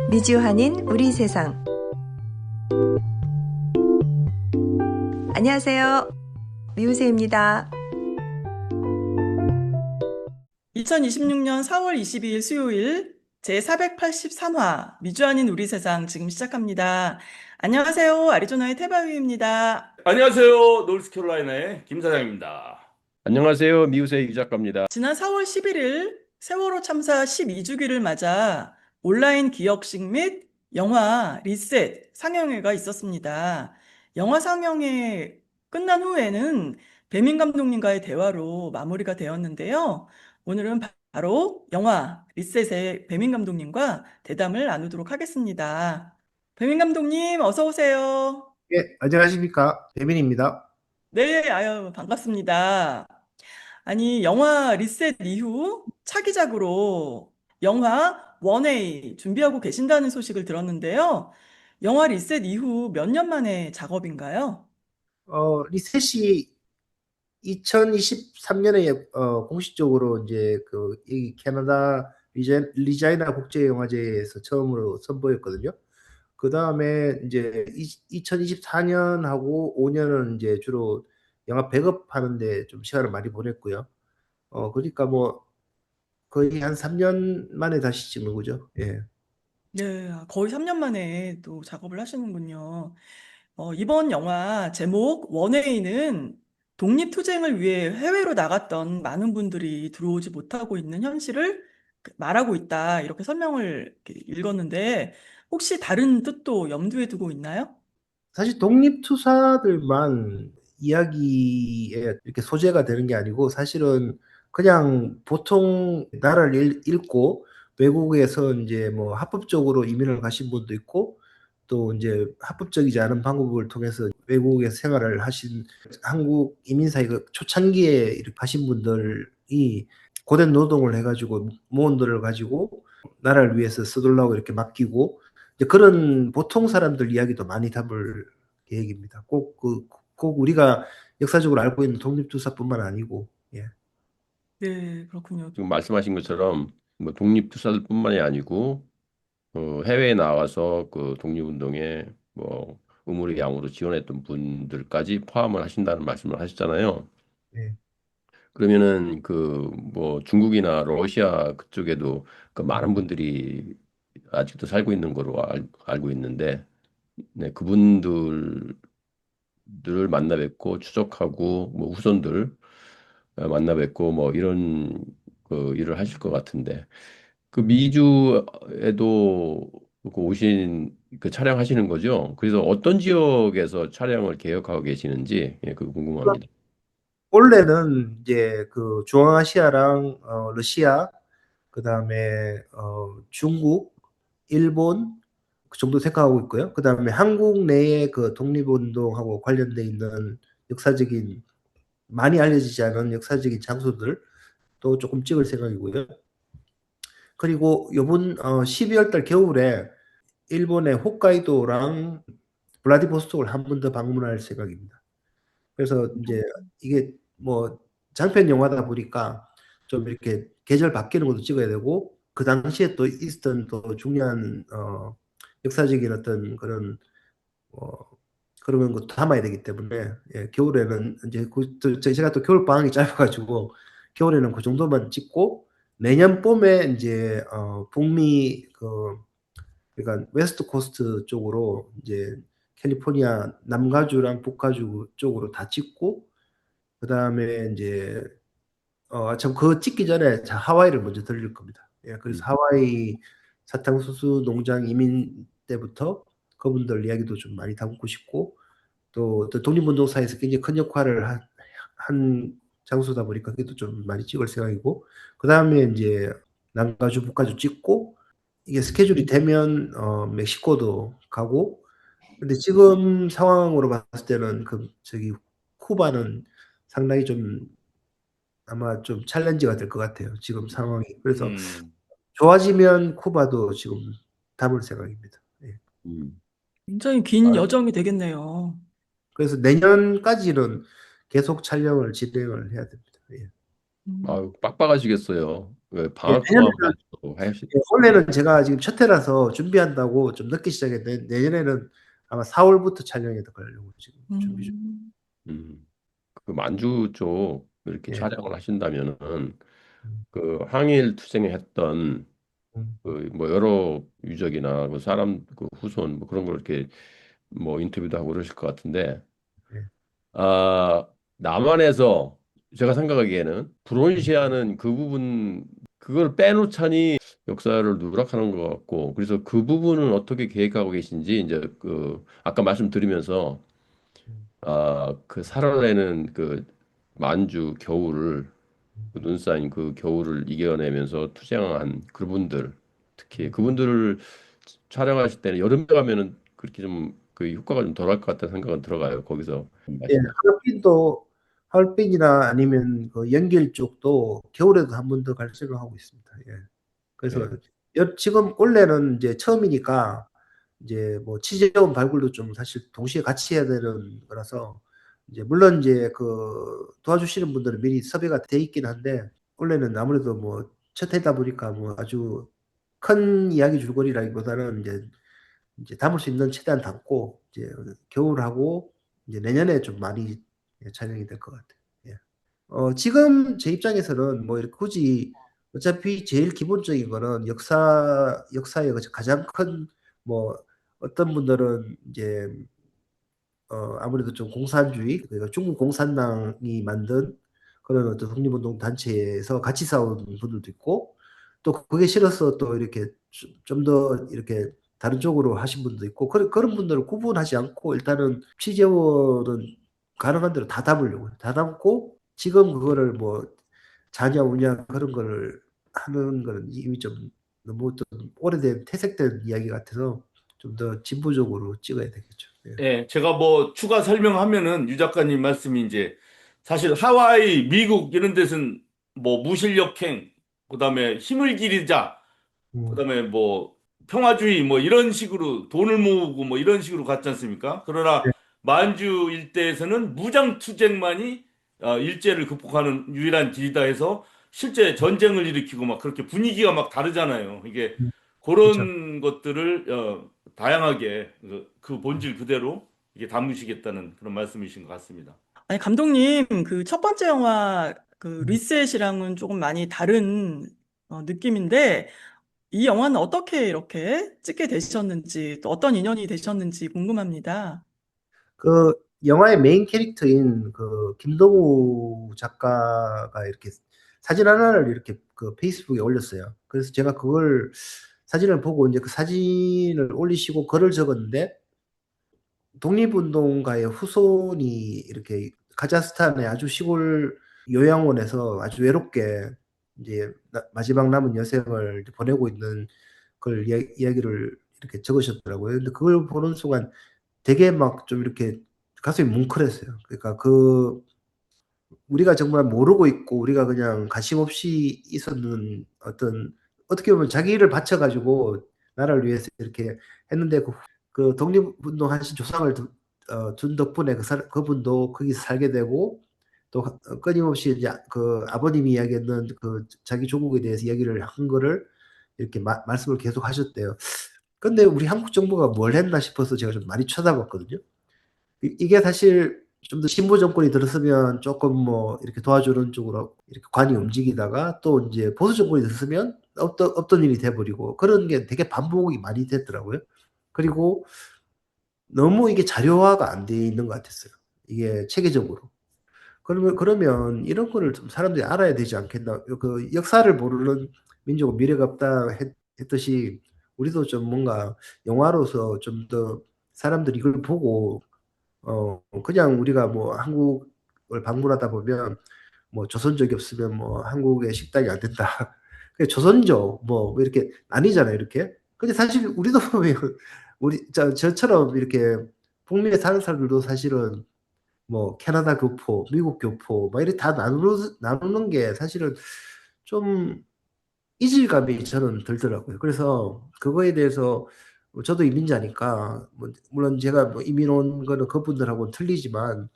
미주한인 우리 세상. 안녕하세요. 미우새입니다. 2026년 4월 22일 수요일 제483화 미주아닌 우리 세상 지금 시작합니다. 안녕하세요. 아리조나의 태바위입니다. 안녕하세요. 노스캐롤라이나의 김 사장입니다. 안녕하세요. 미우새 유 작가입니다. 지난 4월 11일 세월호 참사 12주기를 맞아 온라인 기억식 및 영화 리셋 상영회가 있었습니다. 영화 상영회 끝난 후에는 배민 감독님과의 대화로 마무리가 되었는데요. 오늘은 바로 영화 리셋의 배민 감독님과 대담을 나누도록 하겠습니다. 배민 감독님, 어서 오세요. 예, 안녕하십니까. 배민입니다. 네, 아유, 반갑습니다. 아니, 영화 리셋 이후 차기작으로 영화 원웨이 준비하고 계신다는 소식을 들었는데요. 영화 리셋 이후 몇 년 만에 작업인가요? 리셋이 2023년에 공식적으로 이제 이 캐나다 리자이나 국제영화제에서 처음으로 선보였거든요. 그 다음에 이제 2024년하고 5년은 이제 주로 영화 백업하는데 좀 시간을 많이 보냈고요. 그러니까 뭐 거의 한 3년 만에 다시 찍는 거죠. 예. 네, 거의 3년 만에 또 작업을 하시는군요. 이번 영화 제목 원웨이는 독립투쟁을 위해 해외로 나갔던 많은 분들이 들어오지 못하고 있는 현실을 말하고 있다. 이렇게 설명을 이렇게 읽었는데 혹시 다른 뜻도 염두에 두고 있나요? 사실 독립투사들만 이야기에 이렇게 소재가 되는 게 아니고 사실은 그냥 보통 나라를 잃고 외국에서 이제 뭐 합법적으로 이민을 가신 분도 있고 또 이제 합법적이지 않은 방법을 통해서 외국에서 생활을 하신 한국 이민사회 그 초창기에 이렇게 하신 분들이 고된 노동을 해가지고 모은 돈을 가지고 나라를 위해서 쓰돌라고 이렇게 맡기고 이제 그런 보통 사람들 이야기도 많이 담을 계획입니다. 꼭 우리가 역사적으로 알고 있는 독립투사뿐만 아니고, 예. 네, 그렇군요. 지금 말씀하신 것처럼 뭐 독립투사들뿐만이 아니고 해외에 나와서 그 독립운동에 뭐 의무로 양으로 지원했던 분들까지 포함을 하신다는 말씀을 하셨잖아요. 예. 그러면은 그 뭐 중국이나 러시아 그쪽에도 그 많은 분들이 아직도 살고 있는 거로 알고 있는데, 네, 그분들을 만나 뵙고 추적하고 뭐 후손들 만나 뵙고 뭐 이런 그 일을 하실 것 같은데, 그 미주에도 그 오신 그 촬영하시는 거죠? 그래서 어떤 지역에서 촬영을 계획하고 계시는지, 예, 그거 궁금합니다. 원래는 이제 그 중앙아시아랑 러시아, 그다음에 중국, 일본 그 정도 생각하고 있고요. 그다음에 한국 내에 그 독립운동하고 관련돼 있는 역사적인 많이 알려지지 않은 역사적인 장소들 또 조금 찍을 생각이고요. 그리고 요번 12월 달 겨울에 일본의 홋카이도랑 블라디보스톡을 한 번 더 방문할 생각입니다. 그래서 이제 이게 뭐 장편 영화다 보니까 좀 이렇게 계절 바뀌는 것도 찍어야 되고 그 당시에 또 있었던 또 중요한 역사적인 어떤 그런 그런 것도 담아야 되기 때문에 예, 겨울에는 이제 제가 또 겨울 방학이 짧아가지고 겨울에는 그 정도만 찍고 내년 봄에 이제 북미 그러니까 웨스트 코스트 쪽으로 이제 캘리포니아 남가주랑 북가주 쪽으로 다 찍고 그다음에 이제 참 그거 찍기 전에 하와이를 먼저 들릴 겁니다. 예, 그래서 하와이 사탕수수 농장 이민 때부터 그분들 이야기도 좀 많이 담고 싶고 또 독립운동사에서 굉장히 큰 역할을 한 장소다 보니까 그것도 좀 많이 찍을 생각이고 그다음에 이제 남가주 북가주 찍고 이게 스케줄이 되면 멕시코도 가고 근데 지금 상황으로 봤을 때는 그 저기 쿠바는 상당히 좀 아마 좀 챌린지가 될 것 같아요. 지금 상황이. 그래서 음, 좋아지면 쿠바도 지금 담을 생각입니다. 예. 음. 굉장히 긴 아, 여정이 되겠네요. 그래서 내년까지는 계속 촬영을 진행을 해야 됩니다. 예. 음. 빡빡하시겠어요. 왜 예, 방학 동안. 하실 원래는 제가 지금 첫 해라서 준비한다고 좀 늦게 시작했는데 내년에는 아마 4월부터 촬영에 들어가려고 지금 준비 중. 그 만주 쪽 이렇게 예. 촬영을 하신다면은 음, 그 항일 투쟁에 했던 음, 그 뭐 여러 유적이나 그 사람 그 후손 뭐 그런 걸 이렇게 뭐 인터뷰도 하고 그러실 것 같은데 예. 아 남한에서 제가 생각하기에는 브론시아는 그 부분 그걸 빼놓자니 역사를 누락하는 것 같고 그래서 그 부분은 어떻게 계획하고 계신지 이제 그 아까 말씀드리면서 음, 그 살아내는 그 만주 겨울을 그 눈 쌓인 그 겨울을 이겨내면서 투쟁한 그분들 특히 그분들을 촬영하실 때는 여름에 가면은 그렇게 좀 그 효과가 좀 덜할 것 같다는 생각은 들어가요. 거기서 예, 말씀. 하얼빈이나 아니면 그 연길 쪽도 겨울에도 한 번 더 갈 생각하고 있습니다. 예. 그래서 예. 지금 원래는 이제 처음이니까 이제 뭐 취재원 발굴도 좀 사실 동시에 같이 해야 되는 거라서 이제 물론 이제 그 도와주시는 분들은 미리 섭외가 돼 있긴 한데 원래는 아무래도 뭐 첫 해다 보니까 뭐 아주 큰 이야기 줄거리라기보다는 이제 담을 수 있는 최대한 담고 이제 겨울하고 이제 내년에 좀 많이 촬영이 될 것 같아요. 예. 지금 제 입장에서는 뭐 이렇게 굳이 어차피 제일 기본적인 거는 역사의 그 가장 큰 뭐 어떤 분들은 이제 아무래도 좀 공산주의, 그러니까 중국 공산당이 만든 그런 어떤 독립운동 단체에서 같이 싸우는 분들도 있고, 또 그게 싫어서 또 이렇게 좀 더 이렇게 다른 쪽으로 하신 분도 있고, 그런 분들을 구분하지 않고 일단은 취재원은 가능한 대로 다 담으려고 해요. 다 담고 지금 그거를 뭐 자냐 우냐 그런 거를 하는 거는 이미 좀 너무 좀 오래된 퇴색된 이야기 같아서 좀 더 진보적으로 찍어야 되겠죠. 예. 예, 제가 뭐 추가 설명하면은 유 작가님 말씀이 이제 사실 하와이, 미국 이런 데서는 뭐 무실력행, 그다음에 힘을 기르자, 음. 그다음에 뭐 평화주의 뭐 이런 식으로 돈을 모으고 뭐 이런 식으로 갔지 않습니까? 그러나 네. 만주 일대에서는 무장 투쟁만이 일제를 극복하는 유일한 길이다 해서 실제 전쟁을 일으키고 막 그렇게 분위기가 막 다르잖아요. 이게 음. 그렇죠. 그런 것들을 다양하게 그 본질 그대로 이게 담으시겠다는 그런 말씀이신 것 같습니다. 아니, 감독님, 그 첫 번째 영화, 그 음. 리셋이랑은 조금 많이 다른 느낌인데, 이 영화는 어떻게 이렇게 찍게 되셨는지, 또 어떤 인연이 되셨는지 궁금합니다. 그 영화의 메인 캐릭터인 그 김동우 작가가 이렇게 사진 하나를 이렇게 그 페이스북에 올렸어요. 그래서 제가 그걸 사진을 보고 이제 그 사진을 올리시고 글을 적었는데 독립운동가의 후손이 이렇게 카자흐스탄의 아주 시골 요양원에서 아주 외롭게 이제 마지막 남은 여생을 보내고 있는 걸 이야기를 이렇게 적으셨더라고요. 근데 그걸 보는 순간 되게 막 좀 이렇게 가슴이 뭉클했어요. 그러니까 우리가 정말 모르고 있고 우리가 그냥 관심 없이 있었는 어떤 어떻게 보면 자기 를 바쳐가지고 나라를 위해서 이렇게 했는데 그 독립운동 하신 조상을 둔 덕분에 그분도 거기서 살게 되고 또 끊임없이 이제 그 아버님이 이야기했던 그 자기 조국에 대해서 이야기를 한 거를 이렇게 말씀을 계속 하셨대요. 근데 우리 한국 정부가 뭘 했나 싶어서 제가 좀 많이 쳐다봤거든요. 이게 사실 좀 더 신보 정권이 들었으면 조금 뭐 이렇게 도와주는 쪽으로 이렇게 관이 움직이다가 또 이제 보수 정권이 들었으면 없던 일이 돼버리고 그런 게 되게 반복이 많이 됐더라고요. 그리고 너무 이게 자료화가 안 돼 있는 것 같았어요. 이게 체계적으로. 그러면 이런 거를 좀 사람들이 알아야 되지 않겠나. 그 역사를 모르는 민족은 미래가 없다 했듯이 우리도 좀 뭔가 영화로서 좀 더 사람들이 이걸 보고 그냥 우리가 뭐 한국을 방문하다 보면 뭐 조선족이 없으면 뭐 한국의 식당이 안 된다. 그 조선족 뭐 이렇게 나뉘잖아요, 이렇게. 근데 사실 우리도 보면 저처럼 이렇게 북미에 사는 사람들도 사실은 뭐 캐나다 교포, 미국 교포 막 이렇게 다 나누는 게 사실은 좀 이질감이 저는 들더라고요. 그래서 그거에 대해서 저도 이민자니까 뭐 물론 제가 뭐 이민 온 거는 그분들하고는 틀리지만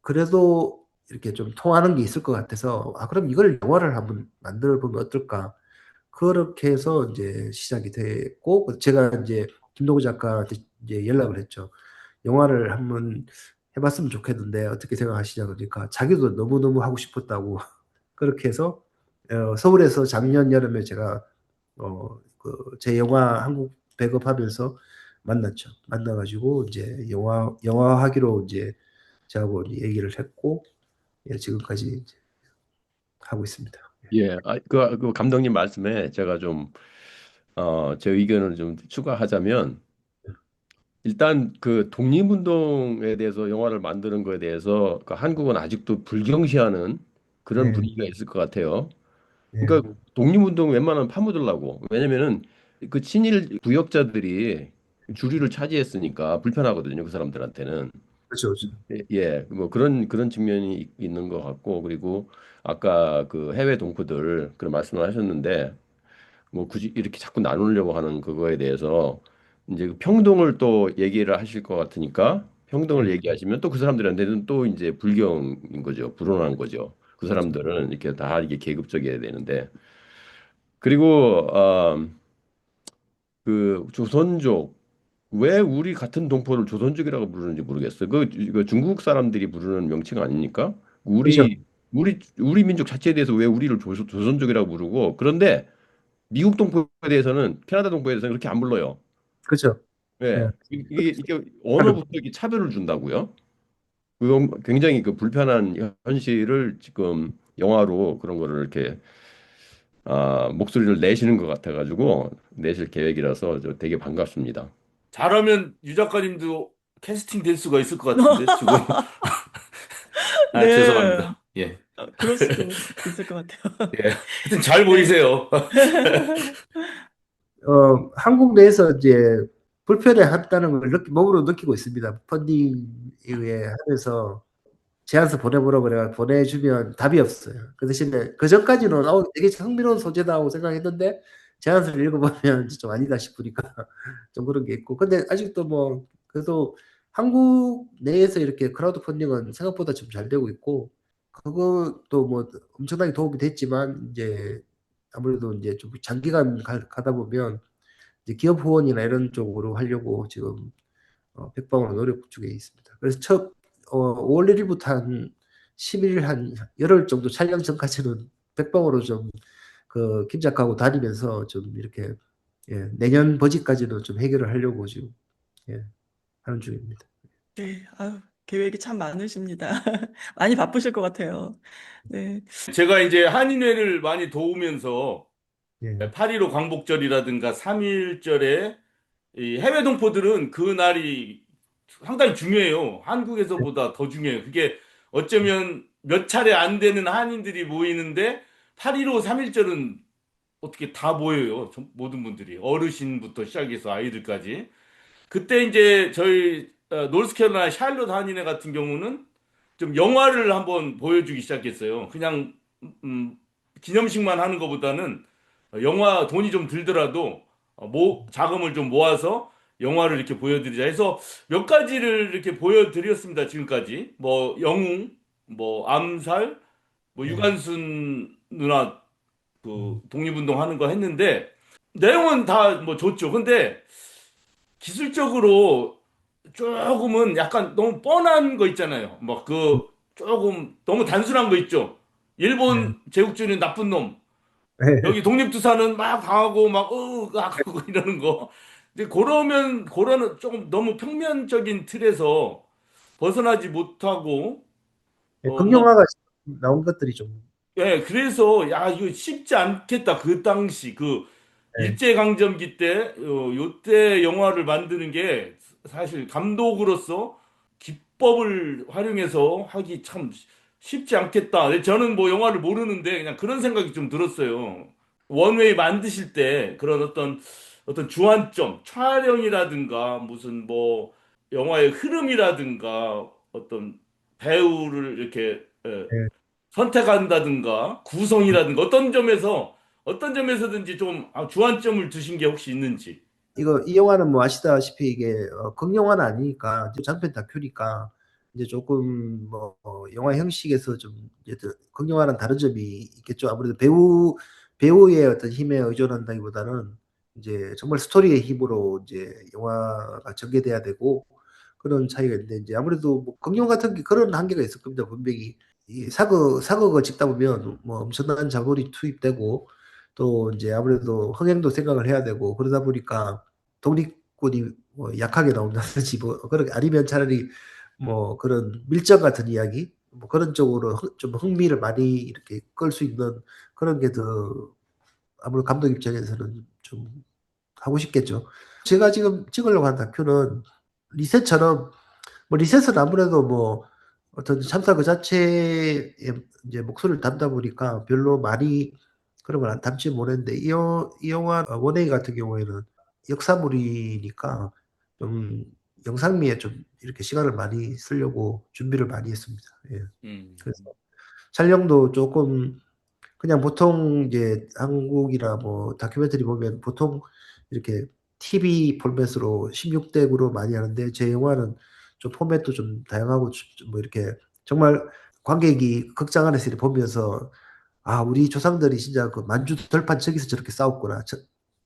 그래도 이렇게 좀 통하는 게 있을 것 같아서 '아 그럼 이걸 영화를 한번 만들어 보면 어떨까?' 그렇게 해서 이제 시작이 됐고, 제가 이제 김동구 작가한테 이제 연락을 했죠. 영화를 한번 해봤으면 좋겠는데 어떻게 생각하시냐 그러니까 자기도 너무너무 하고 싶었다고 그렇게 해서 서울에서 작년 여름에 제가 제 영화 한국 배급하면서 만났죠. 만나가지고 이제 영화 하기로 이제 저하고 얘기를 했고, 예, 지금까지 이제 하고 있습니다. 예, 그 감독님 말씀에 제가 좀, 제 의견을 좀 추가하자면, 일단 그 독립운동에 대해서 영화를 만드는 거에 대해서 그 한국은 아직도 불경시하는 그런 네, 분위기가 있을 것 같아요. 네, 그러니까 독립운동 웬만하면 파묻으려고. 왜냐면은 그 친일 부역자들이 주류를 차지했으니까 불편하거든요. 그 사람들한테는. 그렇죠, 그렇죠. 예, 뭐 그런 측면이 있는 것 같고, 그리고 아까 그 해외 동포들 그런 말씀을 하셨는데, 뭐 굳이 이렇게 자꾸 나누려고 하는 그거에 대해서 이제 그 평등을 또 얘기를 하실 것 같으니까 평등을 네, 얘기하시면 또 그 사람들한테는 또 이제 불경인 거죠. 불온한 거죠. 그 그렇죠. 사람들은 이렇게 다 이게 계급적이어야 되는데, 그리고 그 조선족, 왜 우리 같은 동포를 조선족이라고 부르는지 모르겠어요. 그 중국 사람들이 부르는 명칭 아닙니까? 그렇죠, 우리 민족 자체에 대해서 왜 우리를 조선족이라고 부르고, 그런데 미국 동포에 대해서는, 캐나다 동포에 대해서는 그렇게 안 불러요. 그렇죠. 예, 예. 이게 언어부터 이렇게 차별을 준다고요? 그건 굉장히 그 불편한 현실을 지금 영화로 그런 거를 이렇게 목소리를 내시는 것 같아가지고 내실 계획이라서 저 되게 반갑습니다. 잘하면 유 작가님도 캐스팅 될 수가 있을 것 같은데, 지금. 아, 네, 죄송합니다. 예. 그럴 수도 있을 것 같아요. 예. 하여튼 잘 네. 보이세요. 한국 내에서 이제 불편해한다는 걸 몸으로 느끼고 있습니다. 펀딩에 의해 하면서 제안서 보내보라고 그래가 보내주면 답이 없어요. 그 대신에 그 전까지는 되게 흥미로운 소재다 하고 생각했는데 제안서를 읽어보면 좀 아니다 싶으니까 좀 그런 게 있고. 근데 아직도 뭐 그래도 한국 내에서 이렇게 크라우드 펀딩은 생각보다 좀 잘 되고 있고, 그것도 뭐 엄청나게 도움이 됐지만 이제 아무래도 이제 좀 장기간 가다 보면 이제 기업 후원이나 이런 쪽으로 하려고 지금 백방으로 노력 중에 있습니다. 그래서 5월 1일부터 한 11일 한 열흘 정도 촬영 전까지는 백방으로 좀 김 작가하고 다니면서 좀 이렇게, 예, 내년 버짓까지는 좀 해결을 하려고 지금, 예, 하는 중입니다. 네, 아유, 계획이 참 많으십니다. 많이 바쁘실 것 같아요. 네, 제가 이제 한인회를 많이 도우면서 예, 8.15 광복절이라든가 3.1절에 이 해외 동포들은 그 날이 상당히 중요해요. 한국에서보다 더 중요해요. 그게 어쩌면 몇 차례 안 되는 한인들이 모이는데 8.15 3.1절은 어떻게 다 모여요. 모든 분들이. 어르신부터 시작해서 아이들까지. 그때 이제 저희 노스캐롤라이나 샬롯 한인회 같은 경우는 좀 영화를 한번 보여주기 시작했어요. 그냥 음, 기념식만 하는 것보다는 영화 돈이 좀 들더라도 자금을 좀 모아서 영화를 이렇게 보여드리자 해서 몇 가지를 이렇게 보여드렸습니다. 지금까지 뭐 영웅, 뭐 암살, 뭐 예, 유관순 누나 그 음, 독립운동 하는 거 했는데 내용은 다 뭐 좋죠. 근데 기술적으로 조금은 약간 너무 뻔한 거 있잖아요. 뭐 그 조금 너무 단순한 거 있죠. 예, 일본 제국주의는 나쁜 놈. 예. 여기 독립투사는 막 당하고 막 하고 이러는 거. 근데 그러는 조금 너무 평면적인 틀에서 벗어나지 못하고 예, 뭐 극영화가 나온 것들이 좀, 예, 그래서 야 이거 쉽지 않겠다. 그 당시 그 예, 일제강점기 때 요때 영화를 만드는 게 사실 감독으로서 기법을 활용해서 하기 참 쉽지 않겠다. 저는 뭐 영화를 모르는데 그냥 그런 생각이 좀 들었어요. 원웨이 만드실 때 그런 어떤 주안점, 촬영이라든가 무슨 뭐 영화의 흐름이라든가 어떤 배우를 이렇게 예. 선택한다든가 구성이라든가 어떤 점에서든지 좀 주안점을 두신 게 혹시 있는지. 이 영화는 뭐 아시다시피 이게 극영화는 아니니까 이제 장편 다큐니까 이제 조금 뭐 영화 형식에서 좀 이제 극영화는 다른 점이 있겠죠. 아무래도 배우의 어떤 힘에 의존한다기보다는 이제 정말 스토리의 힘으로 이제 영화가 전개돼야 되고 그런 차이가 있는데 이제 아무래도 뭐 긍정 같은 게 그런 한계가 있을 겁니다. 분명히 이 사극을 찍다 보면 뭐 엄청난 자본이 투입되고 또 이제 아무래도 흥행도 생각을 해야 되고 그러다 보니까 독립군이 뭐 약하게 나온다든지 뭐 그렇게 아니면 차라리 뭐 그런 밀정 같은 이야기 뭐 그런 쪽으로 좀 흥미를 많이 이렇게 끌 수 있는 그런 게 더 아무래도 감독 입장에서는 좀 하고 싶겠죠. 제가 지금 찍으려고 한 다큐는 리셋처럼 뭐 리셋은 아무래도 뭐 어떤 참사 그 자체에 이제 목소리를 담다 보니까 별로 많이 그런 걸 담지 못했는데 이 영화 원웨이 같은 경우에는 역사물이니까 좀 영상미에 좀 이렇게 시간을 많이 쓰려고 준비를 많이 했습니다. 예. 그래서 촬영도 조금 그냥 보통 이제 한국이나 뭐 다큐멘터리 보면 보통 이렇게 TV 포맷으로 16덱으로 많이 하는데 제 영화는 좀 포맷도 좀 다양하고 뭐 이렇게 정말 관객이 극장 안에서 이렇게 보면서 아, 우리 조상들이 진짜 그 만주 들판 저기서 저렇게 싸웠구나.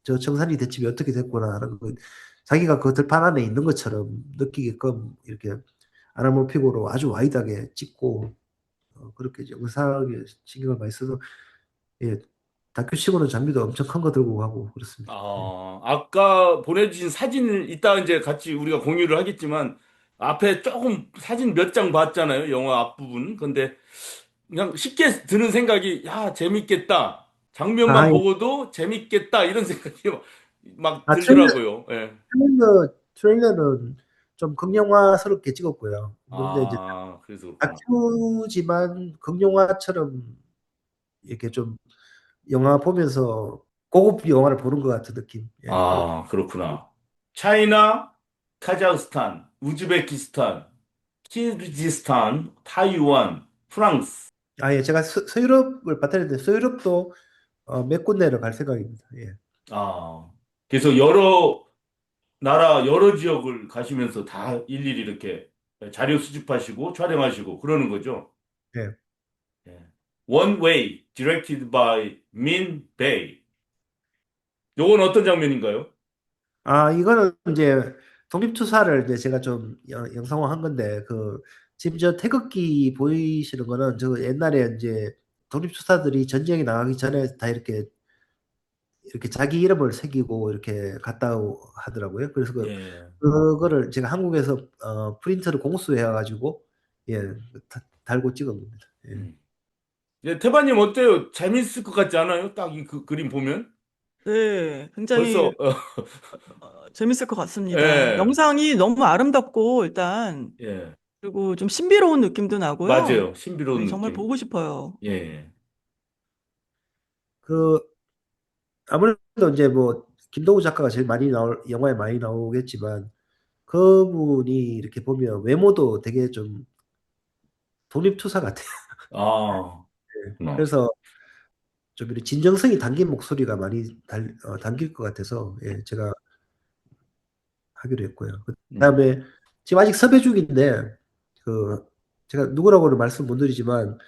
저 청산리 대첩이 어떻게 됐구나라는 거 자기가 그 들판 안에 있는 것처럼 느끼게끔 이렇게 아나모픽으로 아주 와이드하게 찍고 그렇게 이제 영상에 신경을 많이 써서 예, 다큐식으로 장비도 엄청 큰 거 들고 가고 그렇습니다. 예. 아까 보내주신 사진을 이따 이제 같이 우리가 공유를 하겠지만 앞에 조금 사진 몇 장 봤잖아요. 영화 앞부분. 근데 그냥 쉽게 드는 생각이 야, 재밌겠다. 장면만 아, 예. 보고도 재밌겠다. 이런 생각이 막 아, 들더라고요. 예. 트레일러는 좀 극영화스럽게 찍었고요. 근데 이제 그래서 그렇구나. 다큐지만 극영화처럼 이렇게 좀 영화 보면서 고급 영화를 보는 것 같은 느낌. 예, 그렇게. 그렇구나. 차이나, 카자흐스탄, 우즈베키스탄, 키르기스탄, 타이완, 프랑스. 아, 예, 제가 서유럽을 봤다는데 서유럽도 몇 군데를 갈 생각입니다. 예. 그래서 여러 나라, 여러 지역을 가시면서 다 일일이 이렇게 자료 수집하시고 촬영하시고 그러는 거죠. 예. 예. One Way, directed by Min Bay. 요건 어떤 장면인가요? 아, 이거는 이제 독립투사를 이제 제가 좀 영상화한 건데, 지금 저 태극기 보이시는 거는 저 옛날에 이제 독립투사들이 전쟁에 나가기 전에 다 이렇게 자기 이름을 새기고 이렇게 갔다 하더라고요. 그래서 예. 그거를 제가 한국에서 프린트를 공수해가지고, 예, 달고 찍은 겁니다. 예. 예, 태바님 어때요? 재밌을 것 같지 않아요? 딱 이 그림 보면? 네, 굉장히 벌써, 재밌을 것 같습니다. 예, 영상이 너무 아름답고 일단 예, 그리고 좀 신비로운 느낌도 나고요. 맞아요. 신비로운 네, 정말 느낌. 보고 싶어요. 예. 그, 아무래도 이제 뭐, 김동우 작가가 제일 영화에 많이 나오겠지만, 그분이 이렇게 보면 외모도 되게 좀 독립투사 같아요. 아, 예. 그렇구나. 그래서 좀 이렇게 진정성이 담긴 목소리가 많이 담길 것 같아서, 예, 제가 하기로 했고요. 그 다음에 지금 아직 섭외 중인데, 제가 누구라고는 말씀 못 드리지만,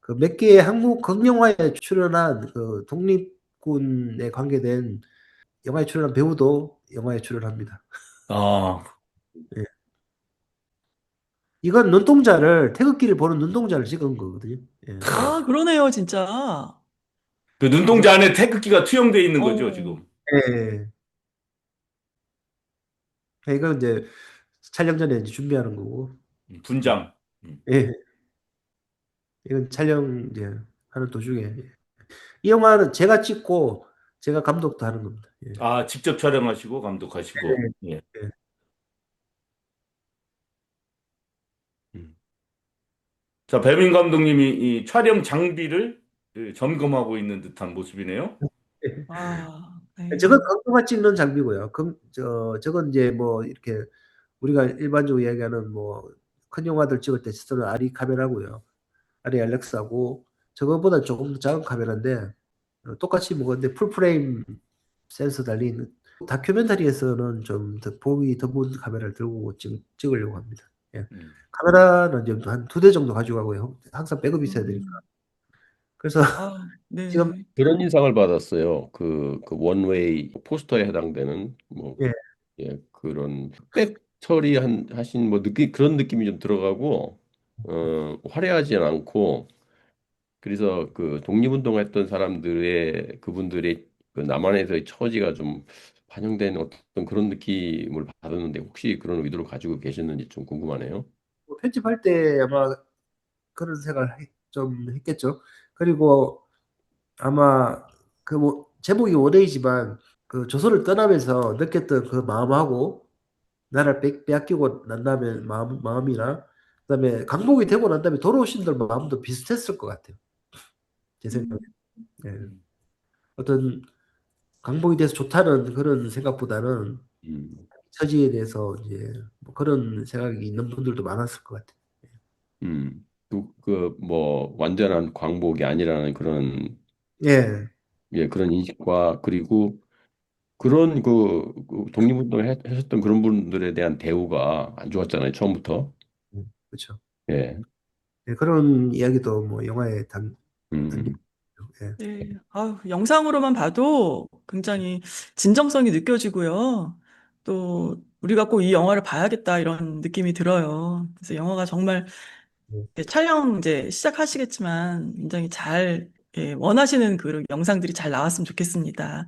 그 몇 개의 한국 극영화에 출연한 그 독립군에 관계된 영화에 출연한 배우도 영화에 출연합니다. 아, 예. 이건 태극기를 보는 눈동자를 찍은 거거든요. 예. 아, 그러네요, 진짜. 그 눈동자 안에 태극기가 투영돼 있는 거죠, 어, 지금. 예. 이건 이제 촬영 전에 이제 준비하는 거고. 분장. 예. 이건 촬영 이제 하는 도중에. 예. 이 영화는 제가 찍고 제가 감독도 하는 겁니다. 예. 직접 촬영하시고 감독하시고. 예. 예. 자, 배민 감독님이 이 촬영 장비를 점검하고 있는 듯한 모습이네요. 예. 네. 저건 강도가 찍는 장비고요. 저건 이제 뭐 이렇게 우리가 일반적으로 이야기하는 뭐 큰 영화들 찍을 때 쓰는 아리 카메라고요. 아리 알렉스하고 저거보다 조금 더 작은 카메라인데 똑같이 먹었는데 풀프레임 센서 달린 다큐멘터리에서는 좀 더 보기 드문 카메라를 들고 찍으려고 합니다. 예. 카메라는 이제 한 2대 정도 가지고 가고요. 항상 백업이 있어야 되니까. 그래서 아, 지금 네. 그런 인상을 받았어요. 그 원웨이 포스터에 해당되는 뭐 예, 예, 그런 흑백 하신 뭐 그런 느낌이 좀 들어가고 화려하지 않고 그래서 그 독립운동했던 사람들의 그분들의 그 남한에서의 처지가 좀 반영된 어떤 그런 느낌을 받았는데 혹시 그런 의도를 가지고 계셨는지 좀 궁금하네요. 뭐 편집할 때 아마 그런 생각을 좀 했겠죠. 그리고 아마 그 뭐 제목이 원웨이지만 그 조선을 떠나면서 느꼈던 그 마음하고 나라를 빼앗기고 난 다음에 마음이나 그다음에 강복이 되고 난 다음에 돌아오신 분들 마음도 비슷했을 것 같아요. 제 생각에. 예. 음. 어떤 강복이 돼서 좋다는 그런 생각보다는 음, 처지에 대해서 이제 뭐 그런 생각이 있는 분들도 많았을 것 같아요. 뭐 완전한 광복이 아니라는 그런 예. 예, 그런 인식과 그리고 그런 그 독립운동 하셨던 그런 분들에 대한 대우가 안 좋았잖아요, 처음부터. 그렇죠. 예. 예, 그런 이야기도 뭐 영화에 담겨 음, 있죠. 예. 네. 아유, 영상으로만 봐도 굉장히 진정성이 느껴지고요. 또 우리가 꼭 이 영화를 봐야겠다 이런 느낌이 들어요. 그래서 영화가 정말 예. 촬영 이제 시작하시겠지만 굉장히 잘 원하시는 그 영상들이 잘 나왔으면 좋겠습니다.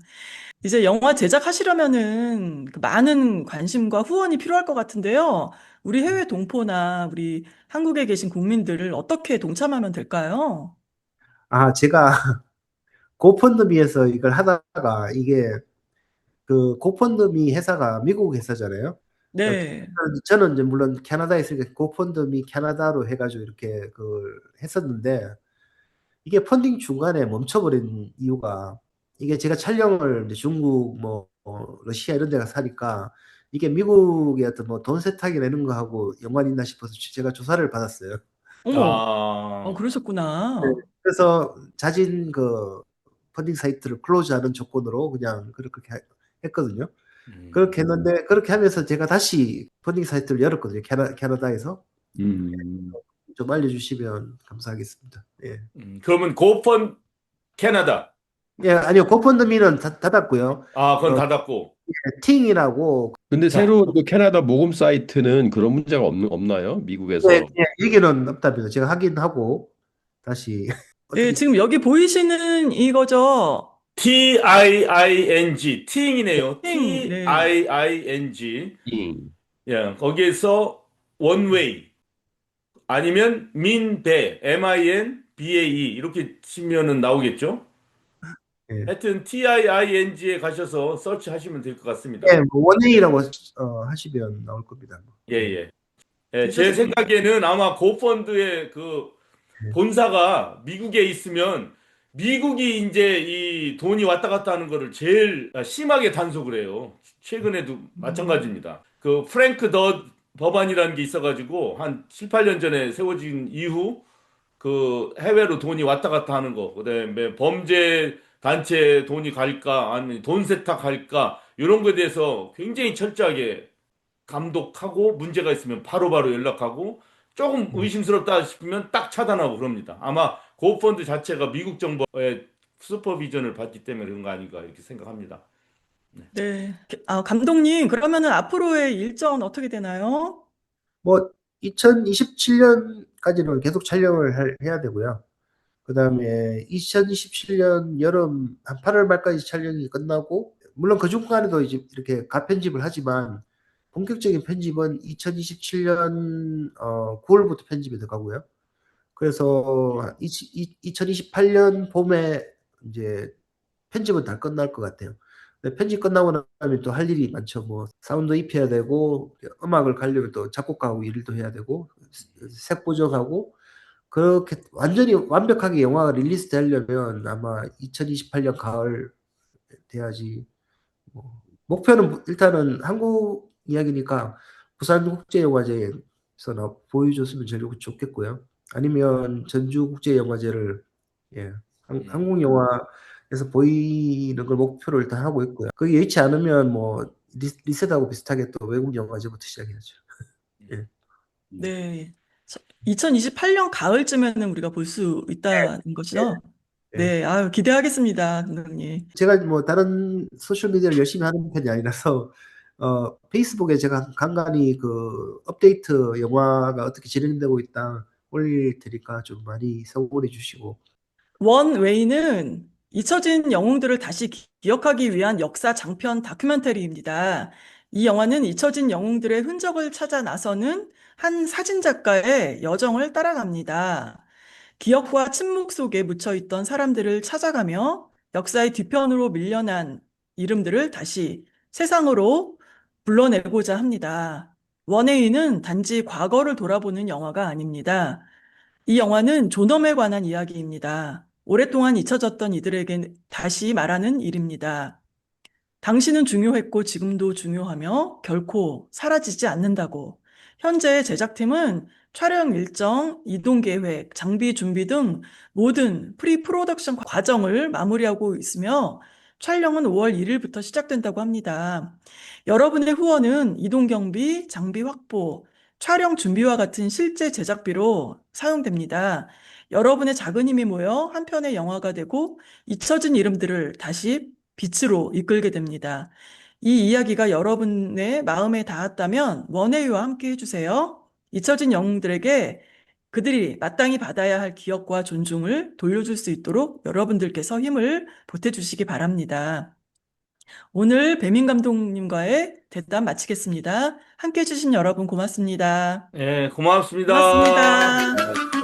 이제 영화 제작하시려면은 그 많은 관심과 후원이 필요할 것 같은데요. 우리 해외 동포나 우리 한국에 계신 국민들을 어떻게 동참하면 될까요? 아, 제가 고펀드미에서 이걸 하다가 이게 그 고펀드미 회사가 미국 회사잖아요. 그러니까 네. 저는 이제 물론 캐나다에 있으니까 고펀드미 캐나다로 해가지고 이렇게 그걸 했었는데 이게 펀딩 중간에 멈춰버린 이유가 이게 제가 촬영을 이제 중국 러시아 이런 데 가서 하니까 이게 미국의 어떤 뭐 돈 세탁이나 이런 거 하고 연관이 있나 싶어서 제가 조사를 받았어요. 어머, 아, 네. 그러셨구나. 그래서 자진 그 펀딩 사이트를 클로즈하는 조건으로 그냥 그렇게 했거든요. 그렇게 음, 했는데 그렇게 하면서 제가 다시 펀딩 사이트를 열었거든요. 캐나다에서. 음, 좀 알려주시면 감사하겠습니다. 예. 그러면 고펀 캐나다. 예, 아니요. 고펀드미는 닫았고요. 아, 그건 닫았고. 팅이라고 근데 자, 새로 그 캐나다 모금 사이트는 그런 문제가 없나요? 예, 미국에서. 예, 얘기는 없답니다. 제가 확인하고 다시 네, 어떻게 지금 여기 보이시는 이거죠. TIING, 팅이네요. 네. TIING. 음, 예, 거기에서 원웨이 아니면 민배, MINBAE 이렇게 치면은 나오겠죠? 예, 하여튼 TIING에 가셔서 서치하시면 될 것 예, 같습니다. 뭐 원웨이라고 하시면 나올 겁니다. 예, 예, 예. 예, 진짜 제 생각에는 아마 고펀드의 그 본사가 미국에 있으면 미국이 이제 이 돈이 왔다 갔다 하는 거를 제일 심하게 단속을 해요. 최근에도 음, 마찬가지입니다. 그 프랭크 더 법안이라는 게 있어가지고 한 7, 8년 전에 세워진 이후 그 해외로 돈이 왔다 갔다 하는 거, 그다음에 범죄 단체 돈이 갈까, 아니면 돈 세탁할까, 이런 거에 대해서 굉장히 철저하게 감독하고 문제가 있으면 바로바로 연락하고 조금 의심스럽다 싶으면 딱 차단하고 그럽니다. 아마 고펀드 자체가 미국 정부의 슈퍼비전을 받기 때문에 그런 거 아닌가 이렇게 생각합니다. 네. 아, 감독님, 그러면은 앞으로의 일정은 어떻게 되나요? 뭐 2027년까지는 계속 촬영을 해야 되고요. 그다음에 2027년 여름 한 8월 말까지 촬영이 끝나고 물론 그 중간에도 이제 이렇게 가편집을 하지만 본격적인 편집은 2027년 9월부터 편집이 들어가고요. 그래서 2028년 봄에 이제 편집은 다 끝날 것 같아요. 근데 편집 끝나고 나면 또 할 일이 많죠. 뭐 사운드 입혀야 되고 음악을 가려면 또 작곡가하고 일도 해야 되고 색 보정하고 그렇게 완전히 완벽하게 영화가 릴리즈 되려면 아마 2028년 가을 돼야지. 뭐 목표는 일단은 한국 이야기니까 부산국제영화제에서 보여줬으면 제일 좋겠고요. 아니면 전주국제영화제를 예, 음, 한국 영화에서 보이는 걸 목표로 일단 하고 있고요. 그게 여의치 않으면 뭐 리셋하고 비슷하게 또 외국 영화제부터 시작해야죠. 예. 음. 네. 2028년 가을쯤에는 우리가 볼 수 있다는 예. 것이죠. 예. 네, 아유, 기대하겠습니다, 감독님. 제가 뭐 다른 소셜 미디어를 열심히 하는 편이 아니라서 페이스북에 제가 간간히 그 업데이트 영화가 어떻게 진행되고 있다 올릴 테니까 좀 많이 성원해 주시고. 원 웨이는 잊혀진 영웅들을 다시 기억하기 위한 역사 장편 다큐멘터리입니다. 이 영화는 잊혀진 영웅들의 흔적을 찾아 나서는 한 사진작가의 여정을 따라갑니다. 기억과 침묵 속에 묻혀 있던 사람들을 찾아가며 역사의 뒤편으로 밀려난 이름들을 다시 세상으로 불러내고자 합니다. 원웨이는 단지 과거를 돌아보는 영화가 아닙니다. 이 영화는 존엄에 관한 이야기입니다. 오랫동안 잊혀졌던 이들에게 다시 말하는 일입니다. 당신은 중요했고 지금도 중요하며 결코 사라지지 않는다고. 현재 제작팀은 촬영 일정, 이동 계획, 장비 준비 등 모든 프로덕션 과정을 마무리하고 있으며 촬영은 5월 1일부터 시작된다고 합니다. 여러분의 후원은 이동 경비, 장비 확보, 촬영 준비와 같은 실제 제작비로 사용됩니다. 여러분의 작은 힘이 모여 한 편의 영화가 되고 잊혀진 이름들을 다시 빛으로 이끌게 됩니다. 이 이야기가 여러분의 마음에 닿았다면 원혜유와 함께 해주세요. 잊혀진 영웅들에게 그들이 마땅히 받아야 할 기억과 존중을 돌려줄 수 있도록 여러분들께서 힘을 보태주시기 바랍니다. 오늘 배민 감독님과의 대담 마치겠습니다. 함께 해주신 여러분 고맙습니다. 예, 고맙습니다. 고맙습니다.